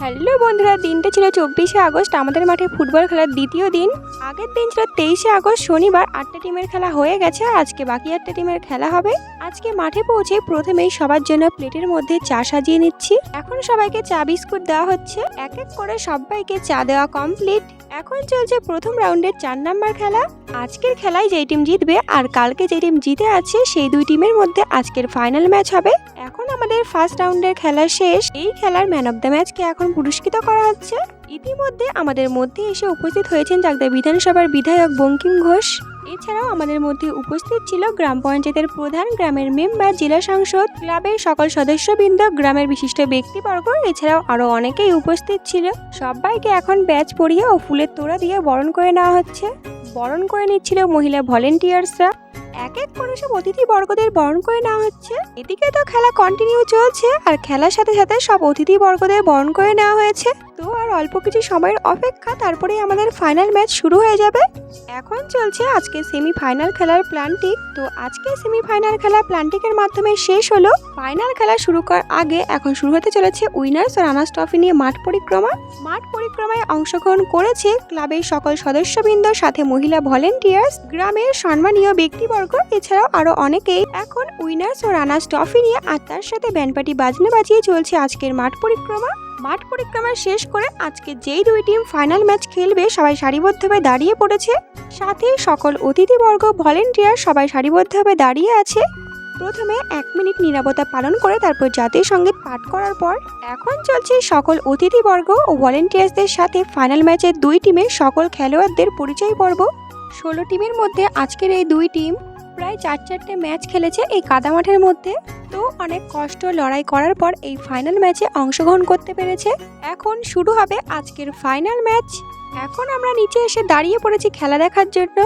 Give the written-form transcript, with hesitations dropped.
Hello বন্ধুরা, দিনটা ছিল 24শে আগস্ট, আমাদের মাঠে ফুটবল খেলার দ্বিতীয় দিন। আগের দিন ছিল 23শে আগস্ট শনিবার। 8টা টিমের খেলা হয়ে গেছে, আজকে বাকি 8টা টিমের খেলা হবে। আজকে মাঠে পৌঁছে প্রথমেই সবার জন্য প্লেটের মধ্যে চা সাজিয়ে নিচ্ছি। এখন সবাইকে চা বিস্কুট দেওয়া হচ্ছে, এক এক করে সবাইকে চা দেওয়া কমপ্লিট। এখন চলছে প্রথম রাউন্ডের 4 নাম্বার খেলা। আজকের খেলায় যেই টিম জিতবে আর কালকে যেই টিম জিতে আছে সেই দুই টিমের মধ্যে আজকের ফাইনাল ম্যাচ হবে। এখন আমাদের ফার্স্ট রাউন্ডের খেলা শেষ। এই খেলার ম্যান অফ দ্য ম্যাচকে এখন পুরস্কৃত করা হচ্ছে। ইতিমধ্যে আমাদের মধ্যে এসে উপস্থিত হয়েছেন চাকদা বিধানসভার বিধায়ক বঙ্কিম ঘোষ। এছাড়াও আমাদের মধ্যে উপস্থিত ছিল গ্রাম পঞ্চায়েতের প্রধান, গ্রামের মেম্বার, জেলা সাংসদ, ক্লাবের সকল সদস্যবৃন্দ, গ্রামের বিশিষ্ট ব্যক্তিবর্গ, এছাড়াও আরো অনেকেই উপস্থিত ছিল। সবাইকে এখন ব্যাচ পরিয়ে ও ফুলের তোড়া দিয়ে বরণ করে নেওয়া হচ্ছে। বরণ করে নিচ্ছিল মহিলা ভলেন্টিয়ার্সরা। এক এক করে সব অতিথি বর্গদের বরণ করে নেওয়া হচ্ছে। এদিকে তো খেলা কন্টিনিউ চলছে, আর খেলার সাথে সাথে সব অতিথি বর্গদের বরণ করে নেওয়া হয়েছে। তো আর অল্প কিছু সময়ের অপেক্ষা, তারপরেই আমাদের ফাইনাল ম্যাচ শুরু হয়ে যাবে। এখন চলছে আজকে সেমিফাইনাল খেলার প্ল্যানটিং। তো আজকে সেমিফাইনাল খেলা প্ল্যানটিংয়ের মাধ্যমে শেষ হলো। ফাইনাল খেলা শুরু করার আগে এখন শুরু হতে চলেছে উইনার্স ও রানার্স ট্রফি নিয়ে মাঠ পরিক্রমা। মাঠ পরিক্রমায় অংশগ্রহণ করেছে ক্লাবের সকল সদস্যবৃন্দ, সাথে মহিলা ভলেন্টিয়ার্স, গ্রামের সম্মানীয় ব্যক্তিবর্গ, এছাড়াও আরো অনেকেই। এখন উইনার্স ও রানার্স ট্রফি নিয়ে আর তার সাথে ব্যান্ডপার্টি বাজনা বাজিয়ে চলছে আজকের মাঠ পরিক্রমা। মাঠ পরিক্রমা শেষ করে আজকে যেই দুই টিম ফাইনাল ম্যাচ খেলবে সবাই সারিবদ্ধভাবে দাঁড়িয়ে পড়েছে। সাথে সকল অতিথিবর্গ, ভলেন্টিয়ার সবাই সারিবদ্ধভাবে দাঁড়িয়ে আছে। প্রথমে 1 মিনিট নীরবতা পালন করে তারপর জাতীয় সঙ্গীত পাঠ করার পর এখন চলছে সকল অতিথিবর্গ ও ভলেন্টিয়ার্সদের সাথে ফাইনাল ম্যাচের দুই টিমের সকল খেলোয়াড়দের পরিচয় পর্ব। 16 টিমের মধ্যে আজকের এই দুই টিম প্রায় 4-4টে ম্যাচ খেলেছে এই কাদামাঠের মধ্যে। তো অনেক কষ্ট লড়াই করার পর এই ফাইনাল ম্যাচে অংশগ্রহণ করতে পেরেছে। এখন শুরু হবে আজকের ফাইনাল ম্যাচ। এখন আমরা নিচে এসে দাঁড়িয়ে পড়েছি খেলা দেখার জন্য।